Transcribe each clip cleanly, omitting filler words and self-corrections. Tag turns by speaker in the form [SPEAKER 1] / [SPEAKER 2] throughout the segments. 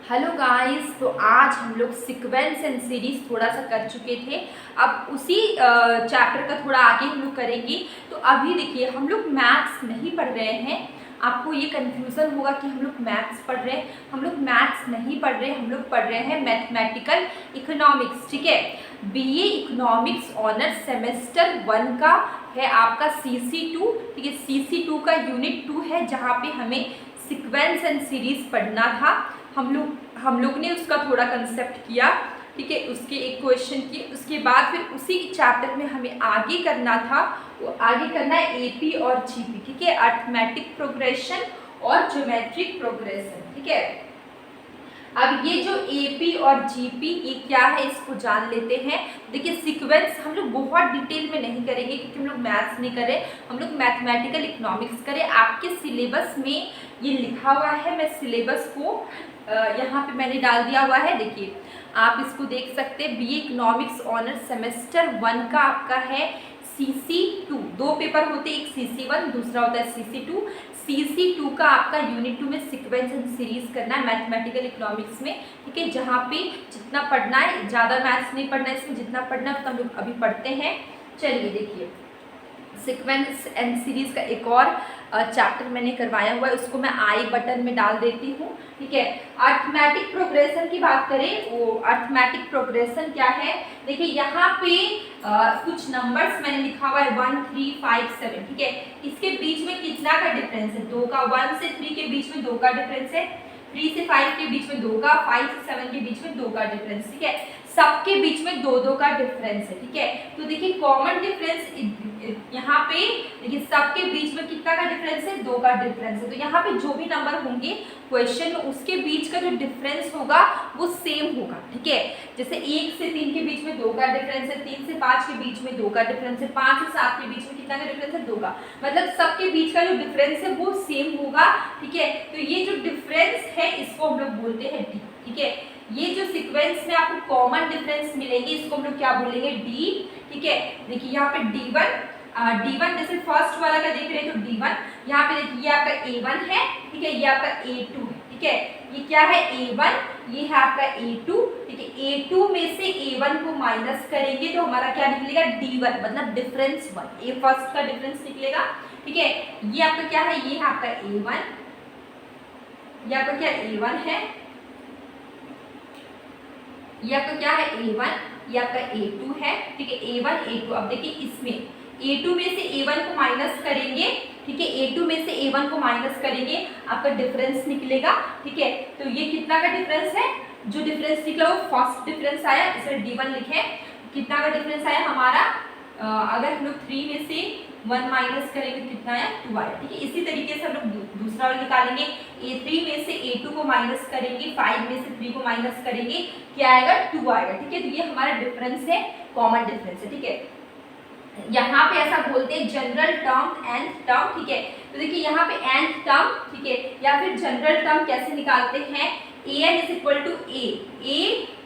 [SPEAKER 1] Hello guys, तो आज हम लोग सीक्वेंस एंड सीरीज थोड़ा सा कर चुके थे। अब उसी चैप्टर का थोड़ा आगे हम लोग करेंगे। तो अभी देखिए, हम लोग मैथ्स नहीं पढ़ रहे हैं। आपको ये कन्फ्यूज़न होगा कि हम लोग मैथ्स पढ़ रहे हैं। हम लोग मैथ्स नहीं पढ़ रहे, हम लोग पढ़ रहे हैं मैथमेटिकल इकोनॉमिक्स। ठीक है, बीए इकोनॉमिक्स ऑनर सेमेस्टर 1 का है आपका CC2। ठीक है, CC2 का यूनिट 2 है, जहाँ पे हमें सीक्वेंस एंड सीरीज पढ़ना था। हम लोग ने उसका थोड़ा कंसेप्ट किया। ठीक है, उसके एक क्वेश्चन किए, उसके बाद फिर उसी चैप्टर में हमें आगे करना था। वो आगे करना है एपी और जीपी। ठीक है, अर्थमेटिक प्रोग्रेशन और ज्योमेट्रिक प्रोग्रेशन। ठीक है, अब ये जो एपी और जीपी ये क्या है, इसको जान लेते हैं। देखिए, सीक्वेंस हम लोग बहुत डिटेल में नहीं करेंगे क्योंकि हम लोग मैथ्स नहीं करें, हम लोग मैथमेटिकल इकोनॉमिक्स करें। आपके सिलेबस में ये लिखा हुआ है, मैं सिलेबस को यहाँ पे मैंने डाल दिया हुआ है। देखिए, आप इसको देख सकते हैं। बीए इकोनॉमिक्स ऑनर सेमेस्टर 1 का आपका है CC2। दो पेपर होते हैं, एक CC1 दूसरा होता है CC2। CC2 का आपका यूनिट 2 में सीक्वेंस एंड सीरीज करना है मैथमेटिकल इकोनॉमिक्स में। ठीक है, जहाँ पे जितना पढ़ना है, ज़्यादा मैथ्स नहीं पढ़ना है इसमें, जितना पढ़ना है तो हम लोग अभी पढ़ते हैं। चलिए देखिए, सीक्वेंस एंड सीरीज का एक और चैप्टर मैंने करवाया हुआ है, उसको मैं आई बटन में डाल देती हूँ। ठीक है, अर्थमेटिक प्रोग्रेशन की बात करें, वो अर्थमेटिक प्रोग्रेशन क्या है। देखिए, यहाँ पे कुछ नंबर्स मैंने लिखा हुआ है 1 3 5 7। ठीक है, इसके बीच में कितना का डिफरेंस है? 2 का। 1 से 3 के बीच में 2 का डिफरेंस है। 3 से 5 के बीच में 2 का। 5 से 7 के बीच में 2 का डिफरेंस। ठीक है, सबके बीच में 2-2 का डिफरेंस है। ठीक है, तो देखिए कॉमन डिफरेंस यहाँ पे, देखिए सबके बीच में कितना का डिफरेंस है? 2 का डिफरेंस है। तो यहाँ पे जो भी नंबर होंगे क्वेश्चन में, उसके बीच का जो डिफरेंस होगा वो सेम होगा। ठीक है, जैसे 1 से 3 के बीच में 2 का डिफरेंस है, 3 से 5 के बीच में 2 का डिफरेंस है, 5 से 7 के बीच में कितना का डिफरेंस है? 2 का। मतलब सबके बीच का जो डिफरेंस है वो सेम होगा। ठीक है, तो ये जो डिफरेंस है इसको हम लोग बोलते हैं डी। ठीक है, ये जो सीक्वेंस में आपको कॉमन डिफरेंस मिलेंगे इसको हम लोग क्या बोलेंगे? डी। ठीक है, देखिए यहाँ पे D1 जैसे फर्स्ट वाला का देख रहे हैं तो D1, यहाँ पे देखिए ये आपका A1 है। ठीक है, ये आपका A2 है। ठीक है, ये क्या है? A1, ये है आपका A2। ठीक है, A2 में से A1 को माइनस करेंगे तो हमारा क्या निकलेगा? D1, मतलब डिफरेंस 1। ए फर्स्ट का डिफरेंस निकलेगा। ठीक है, ये आपका क्या है? ये है आपका A1, ये आपका क्या? A1 है। ये आपका क्या है? A1, ये आपका A2 है। ठीक है, A1 A2। अब देखिए इसमें A2 में से A1 को माइनस करेंगे। ठीक है, A2 में से A1 को माइनस करेंगे, आपका डिफरेंस निकलेगा। ठीक है, तो ये कितना का डिफरेंस है? जो डिफरेंस निकला वो फर्स्ट डिफरेंस आया, इसलिए D1 लिखे। कितना का डिफरेंस आया हमारा? अगर हम लोग 3 में से 1 माइनस करेंगे तो कितना आया? 2 आया। ठीक है, इसी तरीके से हम लोग दूसरा वाला निकालेंगे। A3 में से A2 को माइनस करेंगे, 5 में से 3 को माइनस करेंगे, क्या आएगा? 2 आएगा। ठीक है, तो ये हमारा डिफरेंस है, कॉमन डिफरेंस है। ठीक है, यहाँ पे ऐसा बोलते हैं जनरल टर्म, nth टर्म। ठीक है, तो देखिए यहाँ पे nth टर्म। ठीक है, या फिर जनरल टर्म कैसे निकालते हैं? an is equal to a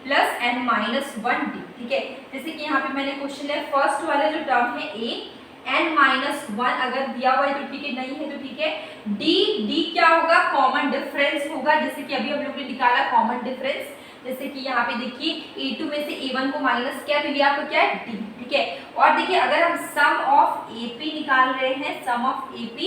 [SPEAKER 1] plus n minus 1d। ठीक है, जैसे कि यहाँ पे मैंने क्वेश्चन लिया, फर्स्ट वाला जो टर्म है a, n माइनस 1 अगर दिया हुआ है तो ठीक है, नहीं है तो ठीक है। d क्या होगा? कॉमन डिफरेंस होगा, जैसे कि अभी हम लोग ने निकाला कॉमन डिफरेंस। जैसे कि यहाँ पे देखिए A2 में से A1 को माइनस किया तो ये आपका क्या है? D। ठीक है, और देखिए अगर हम सम ऑफ AP निकाल रहे हैं, सम ऑफ AP,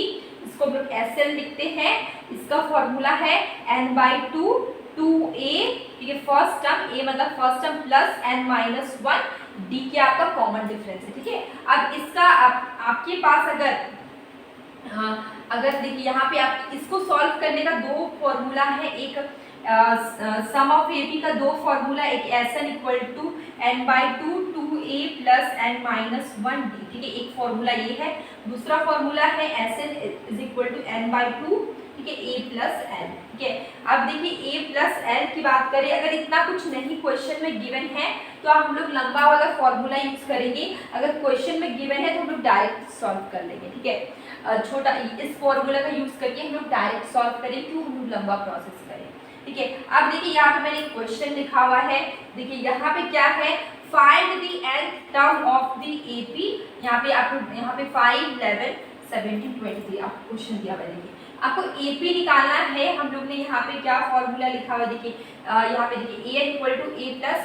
[SPEAKER 1] इसको हम लोग SL लिखते हैं। इसका फॉर्मूला है n/2 2a। ठीक है, फर्स्ट टर्म a मतलब first term plus n minus 1 d क्या आपका कॉमन डिफरेंस है। ठीक है, अब इसका आपके पास अगर देखिए यहाँ पे आप इसको सॉल्व करने का दो फॉर्मूला है। एक सम ऑफ AP का दो फॉर्मूला, एक SN equal to n/2 2a plus n minus 1d। ठीक है, एक फॉर्मूला ये है। दूसरा फॉर्मूला है SN is equal to n/2, ठीक है, a प्लस l। ठीक है, अब देखिए a प्लस l की बात करें, अगर इतना कुछ नहीं क्वेश्चन में गिवन है तो हम लोग लंबा वाला फॉर्मूला यूज करेंगे। अगर क्वेश्चन में गिवन है तो हम लोग डायरेक्ट सॉल्व कर लेंगे। ठीक है, छोटा इस फॉर्मूला का यूज करके हम लोग डायरेक्ट सॉल्व करें, क्यों हम लोग लंबा प्रोसेस करें। ठीक है, अब देखिए यहाँ पे मैंने क्वेश्चन लिखा हुआ है। देखिए यहाँ पे क्या है? Find the nth term of the AP। यहाँ पे आपको यहाँ पे 5 11 17 23 आपको क्वेश्चन दिया हुआ है। देखिए आपको AP निकालना है। हम लोग ने यहाँ पे क्या फॉर्मूला लिखा हुआ देखिए, यहाँ पे देखिए AN equal to A plus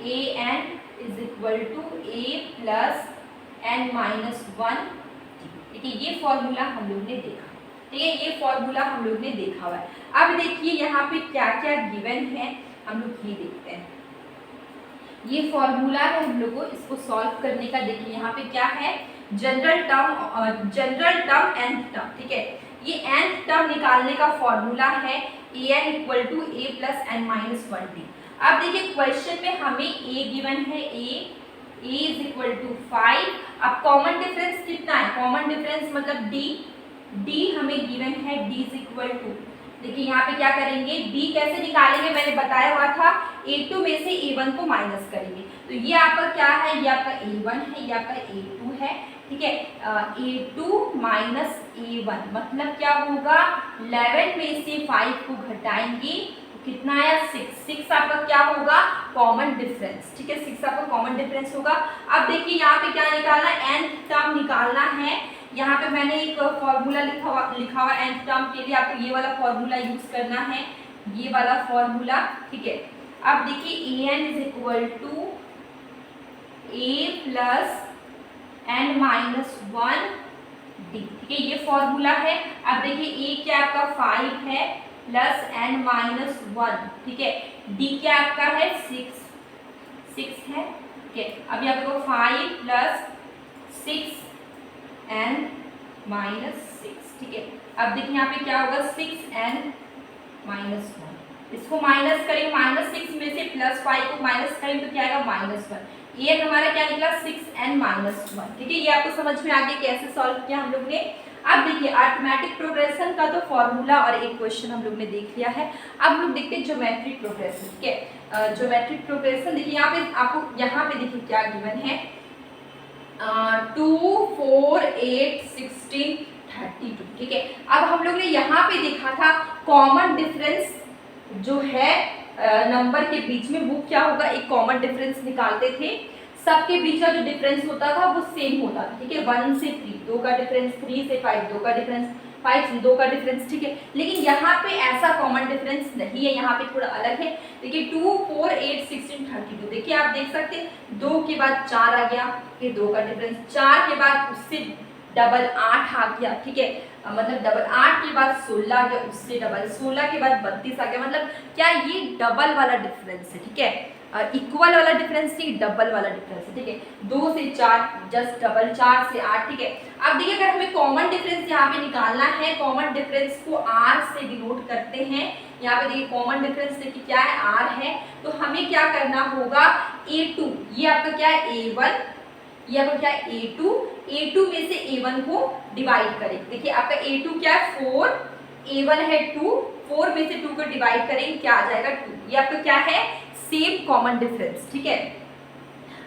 [SPEAKER 1] AN is equal to A plus N minus 1। ठीक है, ये फॉर्मूला हम लोग ने देखा। ठीक है, ये फॉर्मूला हम लोग ने देखा हुआ है। अब देखिए यहाँ पे क्या क्या गिवन है, हम लोग ये देखते हैं। ये फॉर्मूला है हम लोग को इसको सॉल्व करने का। देखिए यहाँ पे क्या है, जनरल टर्म nth टर्म। ठीक है, ये nth टर्म निकालने का फॉर्मूला है an equal to a plus n minus 1d। अब देखिए क्वेश्चन में हमें a गिवन है, a इज इक्वल टू 5। अब कॉमन डिफरेंस कितना है, कॉमन डिफरेंस मतलब d हमें गिवन है, d इज इक्वल टू, देखिए यहाँ पे क्या करेंगे, d कैसे निकालेंगे, मैंने बताया हुआ था a2 में से a1 को माइनस करेंगे। तो ये आपका क्या है, ये आपका a1 है, ये आपका a2 है। ठीक है, a2 माइनस a1 मतलब क्या होगा, 11 में से 5 को घटाएंगे तो कितना आया, 6 आपका क्या होगा, कॉमन डिफरेंस। ठीक है, 6 आपका कॉमन डिफरेंस होगा। अब देखिए यहाँ पे क्या निकालना है, nth टर्म निकालना है। यहाँ पे मैंने एक फॉर्मूला लिखा हुआ nth टर्म के लिए, आपको ये वाला फॉर्मूला यूज करना है, ये वाला फॉर्मूला। ठीक है, अब देखिए an is equal to a plus n minus 1d। ठीक है, ये फॉर्मूला है। अब देखिए a क्या आपका 5 है प्लस n माइनस 1। ठीक है, d क्या आपका है 6 है। ठीक है, अब यहाँ पे 5 प्लस 6n माइनस 6। ठीक है, अब देखिए यहाँ पे क्या होगा, 6n माइनस 1, इसको माइनस करेंगे, माइनस 6 में से प्लस 5 को माइनस करेंगे तो क्या आएगा, माइनस 1। ये हमारा क्या निकला, 6n माइनस 1। ठीक है, ये आपको समझ में आ गया कैसे सॉल्व किया हम लोग ने। अब देखिए अरिथमेटिक प्रोग्रेशन का तो फॉर्मूला और एक क्वेश्चन हम लोग ने देख लिया है। अब हम लोग देखते हैं ज्योमेट्रिक प्रोग्रेशन। ठीक है, ज्योमेट्रिक प्रोग्रेशन देखिए यहाँ पे आपको, यहाँ पे देखिए क्या गिवन है, 2 4 8 16 32। ठीक है, अब हम लोग ने यहाँ पे देखा था कॉमन डिफरेंस जो है नंबर के बीच में, वो क्या होगा, एक कॉमन डिफरेंस निकालते थे। सबके बीच का जो डिफरेंस होता था वो सेम होता था। ठीक है, 1 से 3 2 का डिफरेंस, 3 से 5 2 का डिफरेंस, 5 से 2 का डिफरेंस। ठीक है, लेकिन यहाँ पे ऐसा कॉमन डिफरेंस नहीं है, यहाँ पे थोड़ा अलग है। देखिए 2 4 8 16 32, देखिए आप देख सकते हैं 2 के बाद 4 आ गया, ये 2 का डिफरेंस, 4 के बाद उससे डबल 8 आ गया। ठीक है, मतलब डबल 8 के बाद 16 आ गया, उससे डबल 16 के बाद 32 आ गया। मतलब क्या ये डबल वाला डिफरेंस है। ठीक है, इक्वल वाला डिफरेंस नहीं, डबल वाला डिफरेंस है। ठीक है, 2 से 4 जस्ट डबल, 4 से 8। ठीक है, अब देखिए अगर हमें कॉमन डिफरेंस यहाँ पे निकालना है, कॉमन डिफरेंस को r से डिनोट करते हैं। यहाँ पे देखिए कॉमन डिफरेंस देखिए क्या है, r है। तो हमें क्या करना होगा, a2, ये आपका क्या है a1, ये आपका क्या है a2 में से a1 को डिवाइड करें। देखिए आपका a2 क्या है 4, a1 है 2, 4 में से 2 को डिवाइड करेंगे क्या आ जाएगा 2। ये आपका क्या है, सेम कॉमन डिफरेंस। ठीक है,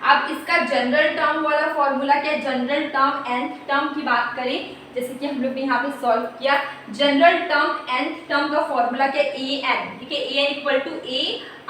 [SPEAKER 1] अब इसका जनरल टर्म वाला फॉर्मूला क्या है, जनरल टर्म nth टर्म की बात करें, जैसे कि हम लोग ने यहाँ पे सॉल्व किया, जनरल टर्म nth टर्म का फॉर्मूला क्या है, an। ठीक है, an equal to a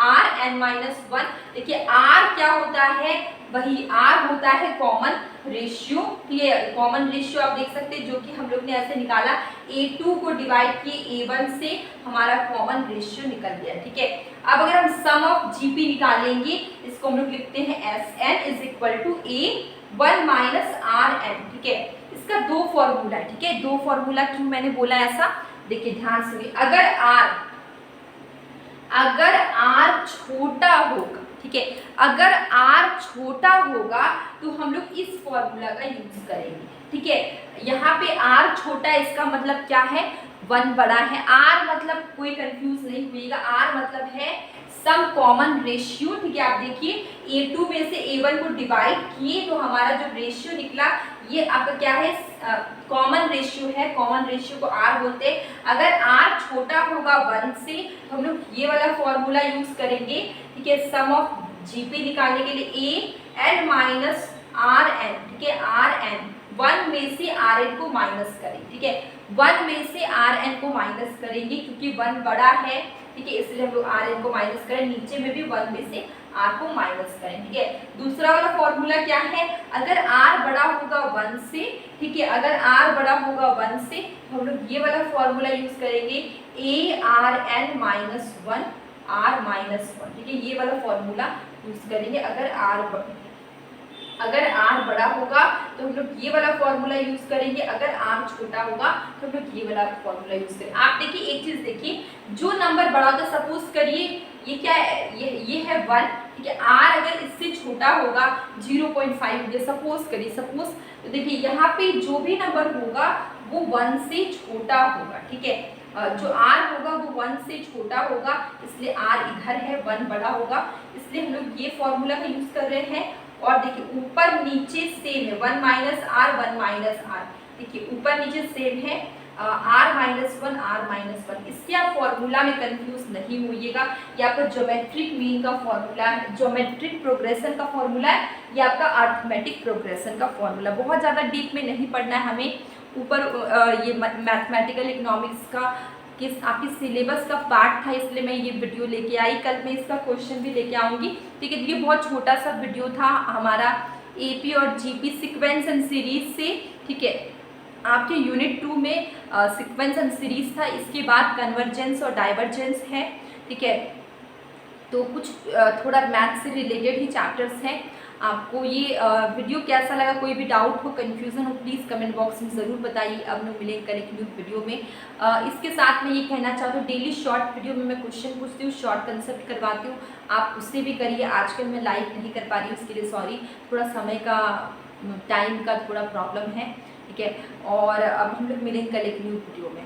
[SPEAKER 1] r n minus 1। देखिए r क्या होता है, वही r होता है कॉमन रेशियो। ठीक है, कॉमन रेशियो आप देख सकते हैं, जो कि हम लोग ने ऐसे निकाला, a2 को डिवाइड किए a1 से, हमारा कॉमन रेशियो निकल गया। ठीक है, अब अगर हम सम ऑफ जीपी निकालेंगे, इसको हम लोग लिखते हैं Sn is equal to a1 minus Rn। ठीक है, इसका दो फॉर्मूला है। ठीक है, दो फॉर्मूला क्यों मैंने बोला ऐसा, देखिए ध्यान से, अगर r छोटा होगा, ठीक है, अगर r छोटा होगा तो हम लोग इस फॉर्मूला का यूज करेंगे। ठीक है, यहाँ पे r छोटा है, इसका मतलब क्या है, 1 बड़ा है। r मतलब कोई कंफ्यूज नहीं हुईगा, r मतलब है सम कॉमन रेशियो। ठीक है, आप देखिए a2 में से a1 को डिवाइड किए तो हमारा जो रेशियो निकला, ये आपका क्या है, कॉमन रेशियो है। कॉमन रेशियो को r बोलते हैं। अगर r छोटा होगा 1 से तो हम लोग ये वाला फॉर्मूला यूज करेंगे। ठीक है, सम ऑफ जीपी निकालने के लिए a n minus R N. ठीक है, आर एन 1 में से आर एन को माइनस करें। ठीक है, 1 में से आर एन को माइनस करेंगे क्योंकि 1 बड़ा है, ठीक है, इसलिए हम लोग आर एन को माइनस करें, नीचे में भी 1 में से आर को माइनस करें। ठीक है, दूसरा वाला फॉर्मूला क्या है, अगर आर बड़ा होगा 1 से, ठीक है, अगर आर बड़ा होगा 1 से तो हम लोग ये वाला फॉर्मूला यूज करेंगे A R N minus 1 R minus 1। ठीक है, ये वाला फॉर्मूला यूज करेंगे। अगर आर बड़ा होगा तो हम लोग ये वाला फॉर्मूला यूज करेंगे, अगर आर छोटा होगा तो हम लोग ये वाला फॉर्मूला यूज करेंगे। आप देखिए एक चीज देखिए, जो नंबर बड़ा होता है, सपोज करिए ये क्या है, ये है 1, ठीक है, आर अगर इससे छोटा होगा 0.5, सपोज करिए, सपोज, तो देखिए यहाँ पे जो भी नंबर होगा वो 1 से छोटा होगा। ठीक है, जो आर होगा वो 1 से छोटा होगा, इसलिए आर इधर है, 1 बड़ा होगा, इसलिए हम लोग ये फॉर्मूला का यूज कर रहे हैं। और देखिए ऊपर नीचे सेम है, 1 माइनस आर 1 माइनस आर, देखिए ऊपर नीचे सेम है, आर माइनस 1 आर माइनस 1। इससे आप फॉर्मूला में कंफ्यूज नहीं होइएगा, ये आपका ज्योमेट्रिक मीन का फॉर्मूला है, ज्योमेट्रिक प्रोग्रेशन का फॉर्मूला है, ये आपका अर्थमेटिक प्रोग्रेशन का फॉर्मूला। बहुत ज़्यादा डीप में नहीं पढ़ना है हमें, ऊपर ये मैथमेटिकल इकोनॉमिक्स का आपकी सिलेबस का पार्ट था, इसलिए मैं ये वीडियो लेके आई। कल मैं इसका क्वेश्चन भी लेके आऊँगी। ठीक है, ये बहुत छोटा सा वीडियो था हमारा एपी और जीपी सीक्वेंस एंड सीरीज से। ठीक है, आपके यूनिट 2 में सीक्वेंस एंड सीरीज था, इसके बाद कन्वर्जेंस और डाइवर्जेंस है। ठीक है, तो कुछ थोड़ा मैथ से रिलेटेड ही चैप्टर्स हैं। आपको ये वीडियो कैसा लगा, कोई भी डाउट हो, कन्फ्यूज़न हो, प्लीज़ कमेंट बॉक्स में ज़रूर बताइए। अब हम मिलेंगे कल एक न्यू वीडियो में। इसके साथ मैं ये कहना चाहती हूँ, डेली शॉर्ट वीडियो में मैं क्वेश्चन पूछती हूँ, शॉर्ट कंसेप्ट करवाती हूँ, आप उससे भी करिए। आजकल मैं लाइव नहीं कर पा रही हूँ, उसके लिए सॉरी, थोड़ा समय का, टाइम का थोड़ा प्रॉब्लम है। ठीक है, और अब हम लोग मिलेंगे कल एक न्यू वीडियो में।